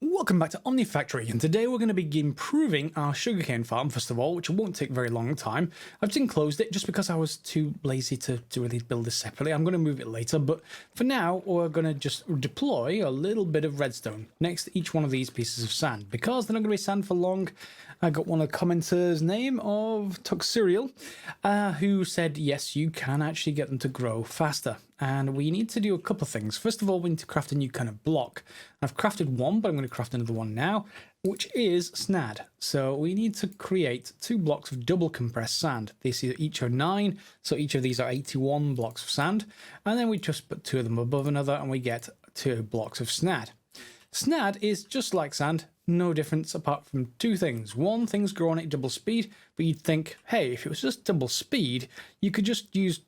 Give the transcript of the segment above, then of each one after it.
Welcome back to Omnifactory, and today we're going to be improving our sugarcane farm, first of all, which won't take very long time. I've just enclosed it just because I was too lazy to really build this separately. I'm going to move it later, but for now, we're going to just deploy a little bit of redstone next to each one of these pieces of sand. Because they're not going to be sand for long, I got one of the commenters' name of Tuxerial, who said, yes, you can actually get them to grow faster. And we need to do a couple of things. First of all, we need to craft a new kind of block. I've crafted one, but I'm going to craft another one now, which is snad. So we need to create 2 blocks of double compressed sand. These each are 9, so each of these are 81 blocks of sand. And then we just put 2 of them above another, and we get 2 blocks of snad. Snad is just like sand, no difference apart from 2 things. One, things grow on at double speed, but you'd think, hey, if it was just double speed, you could just use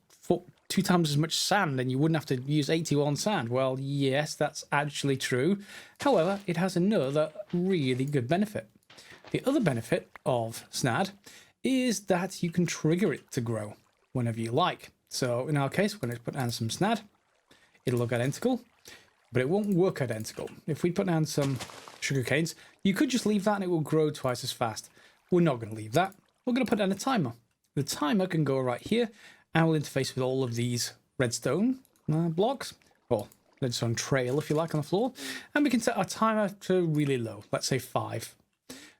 2 times as much sand and you wouldn't have to use 81 sand. Well, yes, that's actually true. However, it has another really good benefit. The other benefit of snad is that you can trigger it to grow whenever you like. So in our case, we're going to put down some snad. It'll look identical, but it won't work identical. If we put down some sugar canes, you could just leave that and it will grow twice as fast. We're not going to leave that. We're going to put down a timer. The timer can go right here, and we'll interface with all of these redstone blocks, or redstone trail if you like, on the floor, and we can set our timer to really low, let's say 5.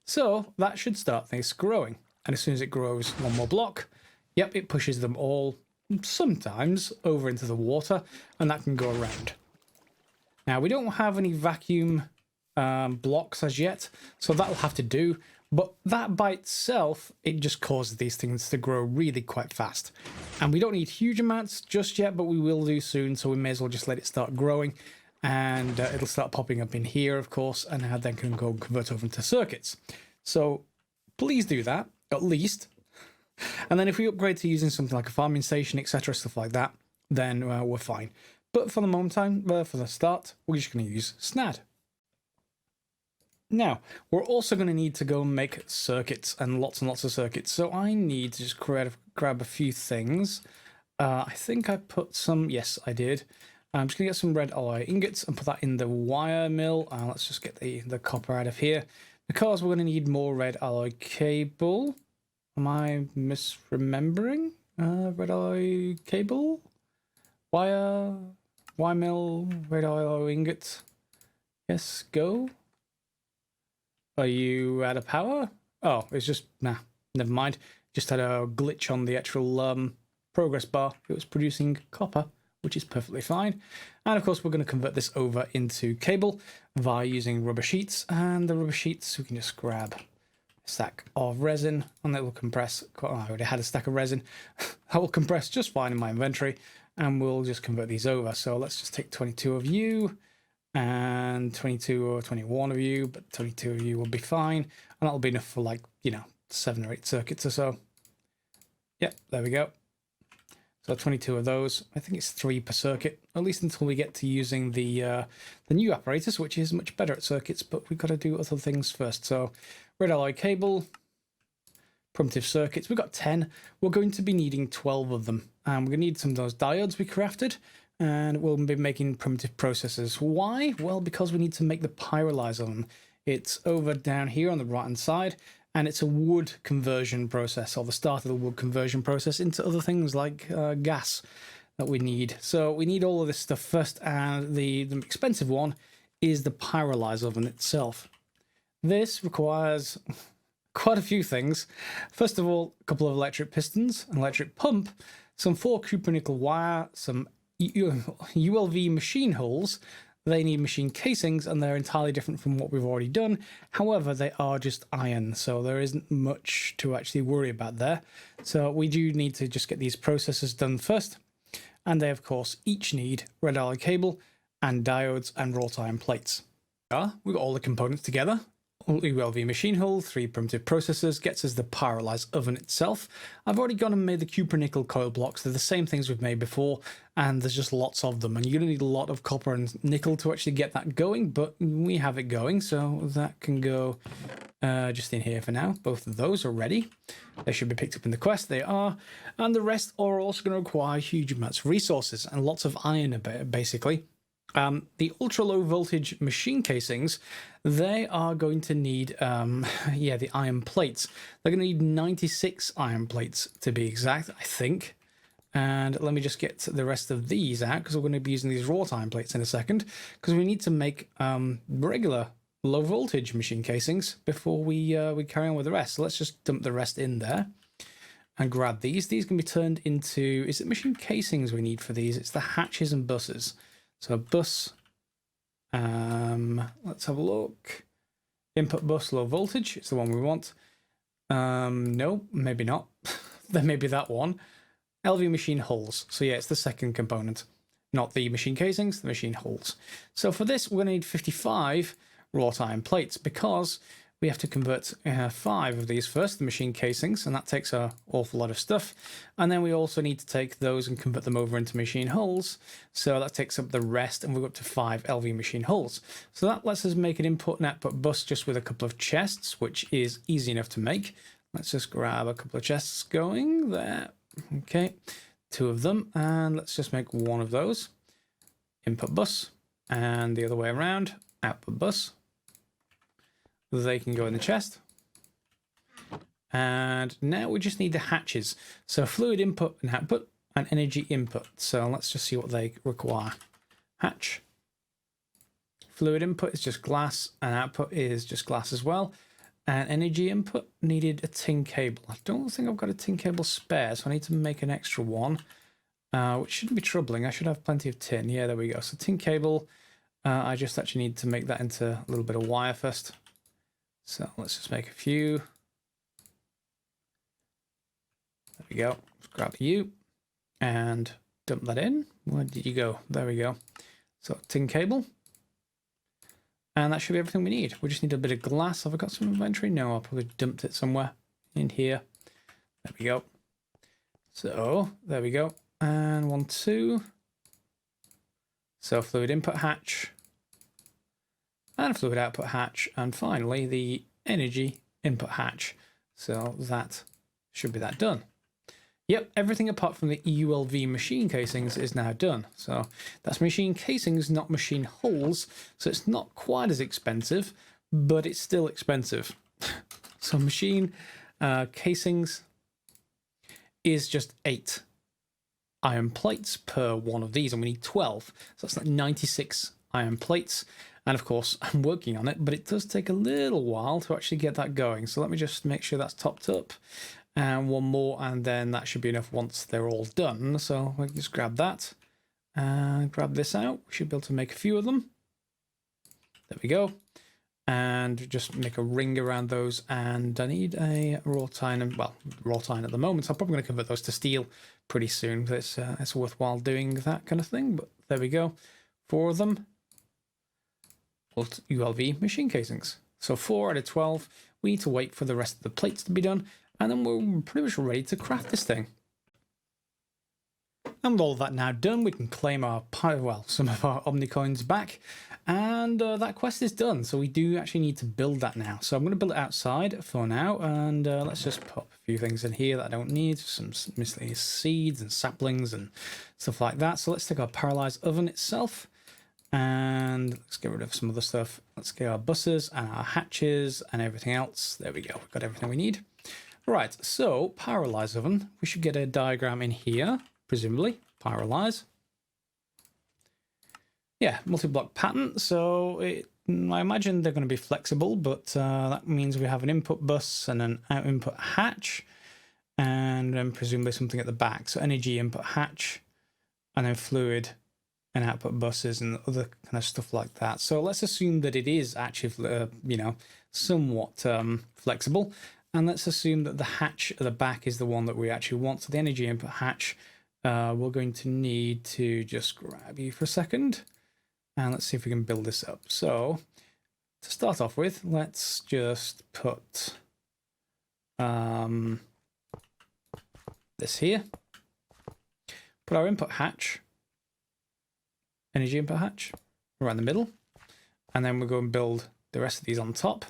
So that should start things growing, and as soon as it grows one more block, yep, it pushes them all sometimes over into the water, and that can go around. Now we don't have any vacuum blocks as yet, so that'll have to do. But that by itself, it just causes these things to grow really quite fast. And we don't need huge amounts just yet, but we will do soon, so we may as well just let it start growing. And it'll start popping up in here, of course, and then can go convert over into circuits. So please do that, at least. And then if we upgrade to using something like a farming station, etc., stuff like that, then we're fine. But for the moment, for the start, we're just going to use snad. Now, we're also going to need to go and make circuits, and lots of circuits. So I need to just grab a few things. I think I put some, yes, I did. I'm just going to get some red alloy ingots and put that in the wire mill. Let's just get the copper out of here, because we're going to need more red alloy cable. Am I misremembering? Red alloy cable? Wire mill, red alloy ingot. Yes, go. Are you out of power? Oh, it's just, nah, never mind. Just had a glitch on the actual progress bar. It was producing copper, which is perfectly fine. And of course, we're going to convert this over into cable via using rubber sheets. And the rubber sheets, we can just grab a stack of resin, and that will compress. I already had a stack of resin. That will compress just fine in my inventory. And we'll just convert these over. So let's just take 22 of you. And 22 or 21 of you, but 22 of you will be fine. And that'll be enough for, like, 7 or 8 circuits or so. Yep, there we go. So 22 of those. I think it's 3 per circuit, at least until we get to using the new apparatus, which is much better at circuits, but we've got to do other things first. So red alloy cable, primitive circuits. We've got 10. We're going to be needing 12 of them. And we're going to need some of those diodes we crafted. And we'll be making primitive processors. Why? Well, because we need to make the Pyrolyze Oven. It's over down here on the right-hand side, and it's a wood conversion process, or the start of the wood conversion process into other things like gas that we need. So we need all of this stuff first, and the expensive one is the Pyrolyze Oven itself. This requires quite a few things. First of all, a couple of electric pistons, an electric pump, some 4 copper nickel wire, some ULV machine hulls. They need machine casings, and they're entirely different from what we've already done. However, they are just iron, so there isn't much to actually worry about there. So we do need to just get these processors done first, and they of course each need red alloy cable and diodes and wrought iron plates. We've got all the components together. ULV machine hull, 3 primitive processors, gets us the Pyrolyze Oven itself. I've already gone and made the copper nickel coil blocks. They're the same things we've made before, and there's just lots of them. And you're going to need a lot of copper and nickel to actually get that going, but we have it going, so that can go just in here for now. Both of those are ready. They should be picked up in the quest. They are. And the rest are also going to require huge amounts of resources and lots of iron, basically. The ultra low voltage machine casings, they are going to need, yeah, the iron plates. They're going to need 96 iron plates to be exact, I think. And let me just get the rest of these out, because we're going to be using these wrought iron plates in a second, because we need to make regular low voltage machine casings before we carry on with the rest. So let's just dump the rest in there and grab these. These can be turned into, is it machine casings we need for these? It's the hatches and buses. So a bus, let's have a look. Input bus low voltage, it's the one we want. No, maybe not. Then maybe that one. LV machine hulls. So yeah, it's the second component. Not the machine casings, the machine hulls. So for this, we're going to need 55 wrought iron plates, because we have to convert 5 of these first, the machine casings, and that takes an awful lot of stuff. And then we also need to take those and convert them over into machine hulls. So that takes up the rest, and we'll go up to 5 LV machine hulls. So that lets us make an input and output bus just with a couple of chests, which is easy enough to make. Let's just grab a couple of chests going there. Okay, 2 of them, and let's just make 1 of those. Input bus, and the other way around, output bus. They can go in the chest. And now we just need the hatches. So fluid input and output and energy input. So let's just see what they require. Hatch. Fluid input is just glass and output is just glass as well. And energy input needed a tin cable. I don't think I've got a tin cable spare, so I need to make an extra one, which shouldn't be troubling. I should have plenty of tin. Yeah, there we go. So tin cable, I just actually need to make that into a little bit of wire first. So let's just make a few. There we go. Let's grab the U and dump that in. Where did you go? There we go. So tin cable. And that should be everything we need. We just need a bit of glass. Have I got some inventory? No, I'll probably dumped it somewhere in here. There we go. So there we go. And 1, 2. So fluid input hatch. And fluid output hatch, and finally the energy input hatch. So that should be that done. Yep, everything apart from the EULV machine casings is now done. So that's machine casings, not machine hulls. So it's not quite as expensive, but it's still expensive. So machine casings is just 8 iron plates per one of these, and we need 12. So that's like 96 iron plates. And of course, I'm working on it, but it does take a little while to actually get that going. So let me just make sure that's topped up. And 1 more, and then that should be enough once they're all done. So I can just grab that and grab this out. We should be able to make a few of them. There we go. And just make a ring around those. And I need a wrought iron, well, wrought iron at the moment. So I'm probably going to convert those to steel pretty soon. It's worthwhile doing that kind of thing. But there we go. 4 of them. ULV machine casings. So 4 out of 12. We need to wait for the rest of the plates to be done, and then we're pretty much ready to craft this thing. And with all of that now done, we can claim our, well, some of our Omnicoins back, and that quest is done. So we do actually need to build that now. So I'm going to build it outside for now, and let's just pop a few things in here that I don't need, some miscellaneous seeds and saplings and stuff like that. So let's take our Pyrolyze Oven itself. And let's get rid of some other stuff. Let's get our buses and our hatches and everything else. There we go. We've got everything we need. Right, so Pyrolyze Oven. We should get a diagram in here, presumably. Pyrolyze. Yeah, multi-block pattern. So I imagine they're going to be flexible, but that means we have an input bus and an out input hatch, and then presumably something at the back. So energy input hatch, and then fluid and output buses and other kind of stuff like that. So let's assume that it is actually, somewhat flexible. And let's assume that the hatch at the back is the one that we actually want. So the energy input hatch, we're going to need to just grab you for a second. And let's see if we can build this up. So to start off with, let's just put this here. Put our input hatch. Energy input hatch right in the middle, and then we'll go and build the rest of these on top.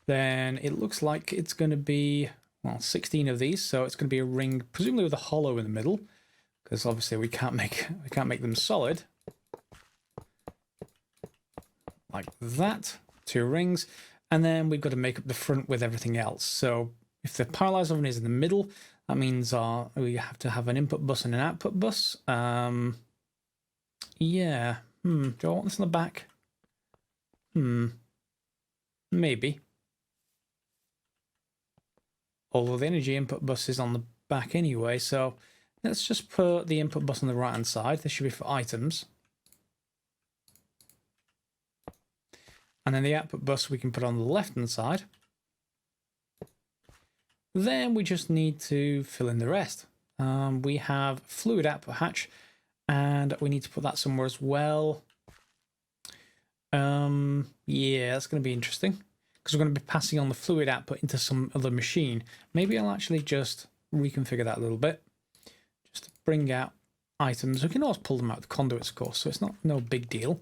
Then it looks like it's going to be, well, 16 of these, so it's going to be a ring, presumably with a hollow in the middle, because obviously we can't make them solid like that. 2 rings, and then we've got to make up the front with everything else. So if the Pyrolyze Oven is in the middle, that means we have to have an input bus and an output bus. Yeah. Do I want this on the back? Maybe. Although the energy input bus is on the back anyway, so let's just put the input bus on the right hand side. This should be for items. And then the output bus we can put on the left hand side. Then we just need to fill in the rest. We have fluid output hatch, and we need to put that somewhere as well. Yeah, that's going to be interesting, because we're going to be passing on the fluid output into some other machine. Maybe I'll actually just reconfigure that a little bit, just to bring out items. We can always pull them out of the conduits, of course, so it's no big deal.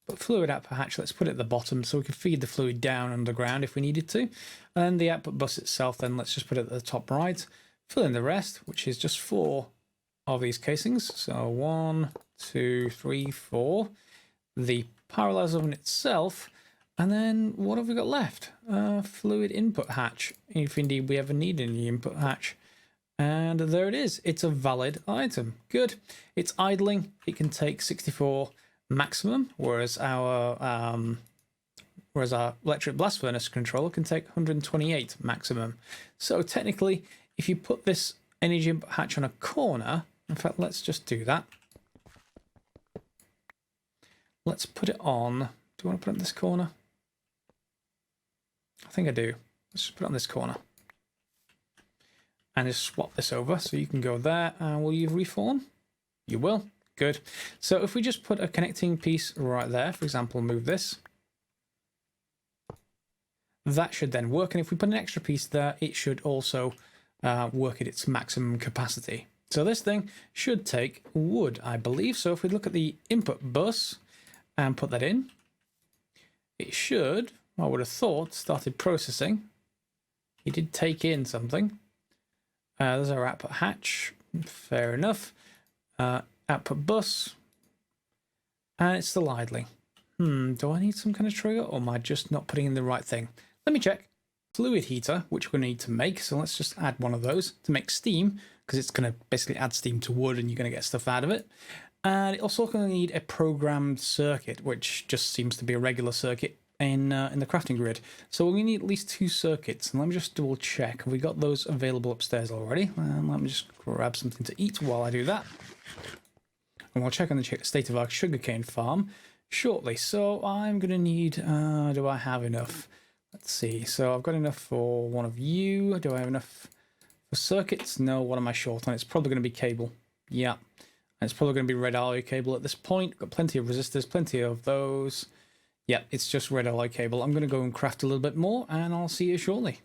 But fluid output hatch, let's put it at the bottom so we can feed the fluid down underground if we needed to. And the output bus itself, then let's just put it at the top right. Fill in the rest, which is just 4 of these casings. So 1, 2, 3, 4. The Pyrolyze Oven itself. And then what have we got left? Fluid input hatch, if indeed we ever need any input hatch. And there it is. It's a valid item. Good. It's idling. It can take 64 maximum, whereas our electric blast furnace controller can take 128 maximum. So technically, if you put this energy input hatch on a corner, in fact, let's just do that. Let's put it on. Do you want to put it in this corner? I think I do. Let's just put it on this corner. And just swap this over so you can go there. And will you reform? You will. Good. So if we just put a connecting piece right there, for example, move this, that should then work. And if we put an extra piece there, it should also work at its maximum capacity. So this thing should take wood, I believe. So if we look at the input bus and put that in, it should, I would have thought, started processing. It did take in something. There's our output hatch. Fair enough. Output bus, and it's still idling. Do I need some kind of trigger, or am I just not putting in the right thing? Let me check. Fluid heater, which we need to make, so let's just add one of those to make steam, because it's going to basically add steam to wood and you're going to get stuff out of it. And it's also going to need a programmed circuit, which just seems to be a regular circuit in the crafting grid. So we need at least 2 circuits, and let me just double check. Have we got those available upstairs already? Let me just grab something to eat while I do that. And we'll check on the state of our sugarcane farm shortly. So I'm going to need, do I have enough? Let's see. So I've got enough for one of you. Do I have enough for circuits? No, what am I short on? It's probably going to be cable. Yeah. And it's probably going to be red alloy cable at this point. Got plenty of resistors, plenty of those. Yeah, it's just red alloy cable. I'm going to go and craft a little bit more, and I'll see you shortly.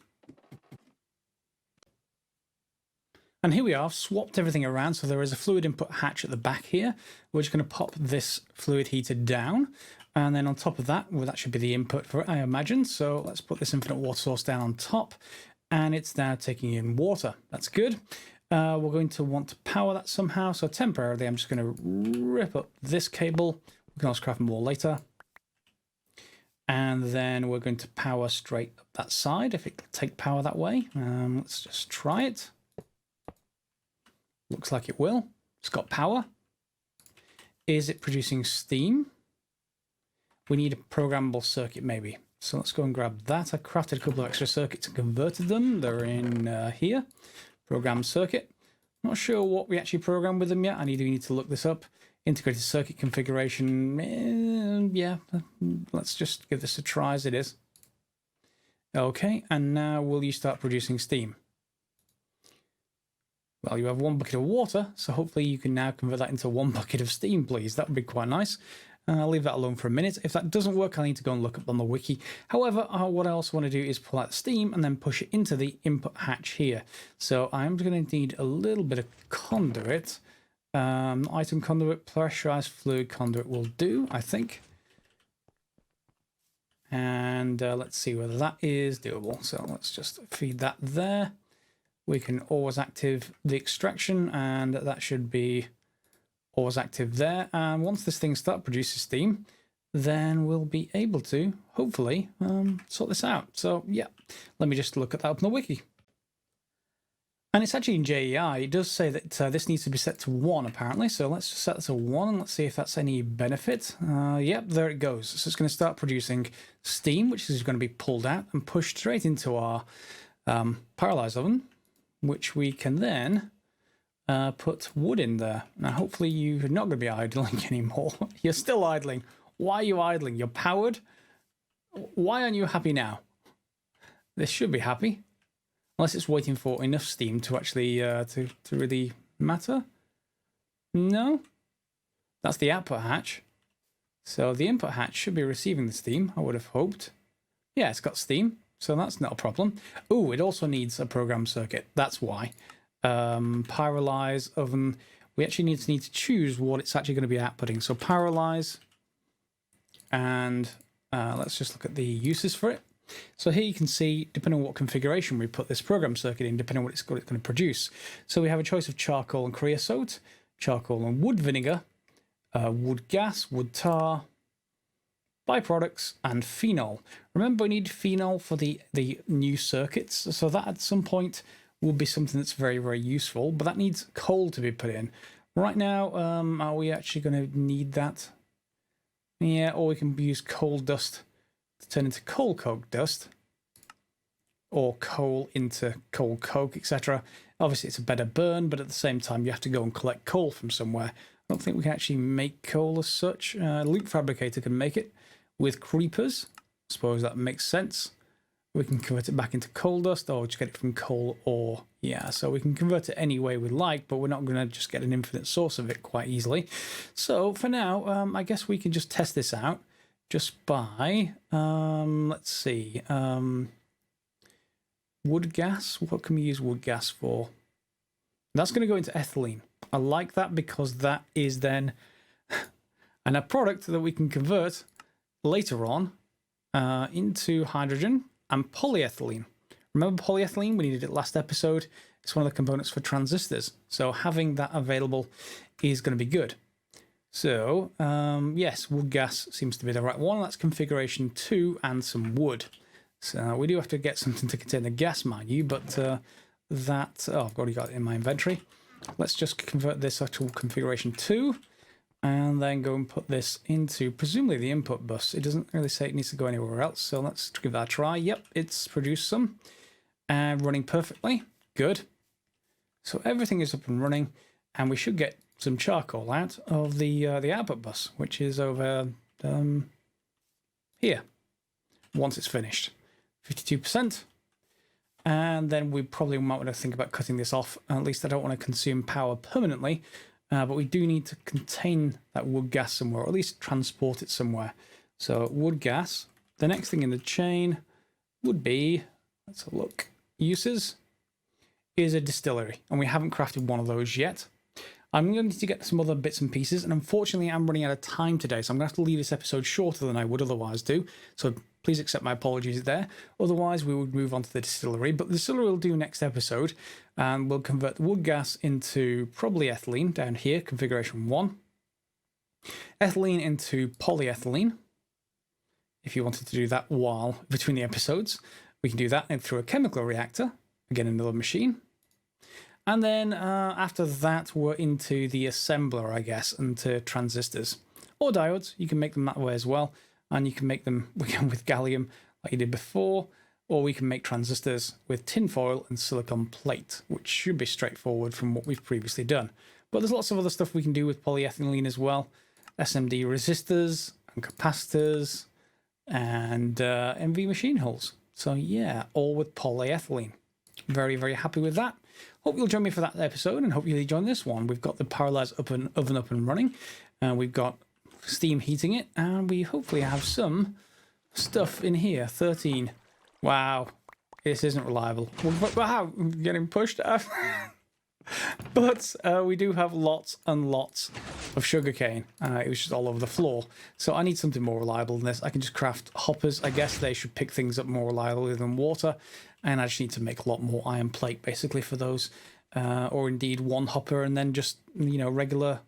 And here we are, I've swapped everything around, so there is a fluid input hatch at the back here. We're just going to pop this fluid heater down, and then on top of that, well, that should be the input for it, I imagine. So let's put this infinite water source down on top, and it's now taking in water. That's good. We're going to want to power that somehow, so temporarily I'm just going to rip up this cable. We can also craft more later. And then we're going to power straight up that side, if it can take power that way. Let's just try it. Looks like it will. It's got power. Is it producing steam? We need a programmable circuit maybe. So let's go and grab that. I crafted a couple of extra circuits and converted them. They're in here. Programmed circuit. Not sure what we actually programmed with them yet. I need to look this up. Integrated circuit configuration. Yeah, let's just give this a try as it is. Okay, and now will you start producing steam? Well, you have 1 bucket of water, so hopefully you can now convert that into 1 bucket of steam, please. That would be quite nice. I'll leave that alone for a minute. If that doesn't work, I need to go and look up on the wiki. However, what I also want to do is pull out the steam and then push it into the input hatch here. So I'm going to need a little bit of conduit. Item conduit, pressurized fluid conduit will do, I think. And let's see whether that is doable. So let's just feed that there. We can always active the extraction, and that should be always active there. And once this thing starts producing steam, then we'll be able to, hopefully, sort this out. So, yeah, let me just look at that up in the wiki. And it's actually in JEI. It does say that this needs to be set to 1, apparently. So let's just set it to 1 and let's see if that's any benefit. Yep, there it goes. So it's going to start producing steam, which is going to be pulled out and pushed straight into our Pyrolyze oven, which we can then put wood in there. Now, hopefully you're not going to be idling anymore. You're still idling. Why are you idling? You're powered. Why aren't you happy now? This should be happy. Unless it's waiting for enough steam to actually to really matter. No, that's the output hatch. So the input hatch should be receiving the steam, I would have hoped. Yeah, it's got steam, so that's not a problem. Oh, it also needs a program circuit. That's why. Pyrolyze oven. We actually need to choose what it's actually going to be outputting. So Pyrolyze, and let's just look at the uses for it. So here you can see, depending on what configuration we put this program circuit in, depending on what it's going to produce. So we have a choice of charcoal and creosote, charcoal and wood vinegar, wood gas, wood tar, byproducts, and phenol. Remember, we need phenol for the new circuits, so that at some point will be something that's very, very useful, but that needs coal to be put in. Right now, are we actually going to need that? Yeah, or we can use coal dust to turn into coal coke dust, or coal into coal coke, etc. Obviously, it's a better burn, but at the same time, you have to go and collect coal from somewhere. I don't think we can actually make coal as such. Loop Fabricator can make it with creepers. I suppose that makes sense. We can convert it back into coal dust, or just get it from coal ore. Yeah, so we can convert it any way we like, but we're not going to just get an infinite source of it quite easily. So for now, I guess we can just test this out just by, let's see, wood gas. What can we use wood gas for? That's going to go into ethylene. I like that because that is then a product that we can convert later on into hydrogen and polyethylene. Remember polyethylene? We needed it last episode. It's one of the components for transistors. So having that available is going to be good. So, yes, wood gas seems to be the right one. That's configuration 2 and some wood. So we do have to get something to contain the gas, mind you, but oh, I've already got it in my inventory. Let's just convert this to configuration 2 and then go and put this into presumably the input bus. It doesn't really say it needs to go anywhere else, so let's give that a try. Yep, it's produced some and running perfectly. Good. So everything is up and running, and we should get some charcoal out of the output bus, which is over here once it's finished. 52%. And then we probably might want to think about cutting this off. At least I don't want to consume power permanently, but we do need to contain that wood gas somewhere, or at least transport it somewhere. So wood gas. The next thing in the chain would be, let's have a look, uses, is a distillery. And we haven't crafted one of those yet. I'm going to need to get some other bits and pieces, and unfortunately I'm running out of time today, so I'm going to have to leave this episode shorter than I would otherwise do, so please accept my apologies there. Otherwise we would move on to the distillery, but the distillery will do next episode, and we'll convert the wood gas into probably ethylene down here, configuration 1, ethylene into polyethylene. If you wanted to do that while between the episodes, we can do that through a chemical reactor, again another machine. And then after that, we're into the assembler, I guess, and to transistors. Or diodes, you can make them that way as well. And you can make them again with gallium, like you did before. Or we can make transistors with tinfoil and silicon plate, which should be straightforward from what we've previously done. But there's lots of other stuff we can do with polyethylene as well. SMD resistors and capacitors and MV machine holes. So yeah, all with polyethylene. Very, very happy with that. Hope you'll join me for that episode, and hope you'll join this one. We've got the Pyrolyze oven up and running. We've got steam heating it, and we hopefully have some stuff in here. 13. Wow, this isn't reliable. Wow, I'm getting pushed out. But we do have lots and lots of sugarcane. It was just all over the floor. So I need something more reliable than this. I can just craft hoppers. I guess they should pick things up more reliably than water. And I just need to make a lot more iron plate, basically, for those. Or indeed one hopper and then just, you know, regular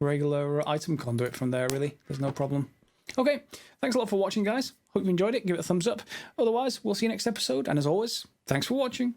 regular item conduit from there, really. There's no problem. Okay, thanks a lot for watching, guys. Hope you enjoyed it. Give it a thumbs up. Otherwise, we'll see you next episode. And as always, thanks for watching.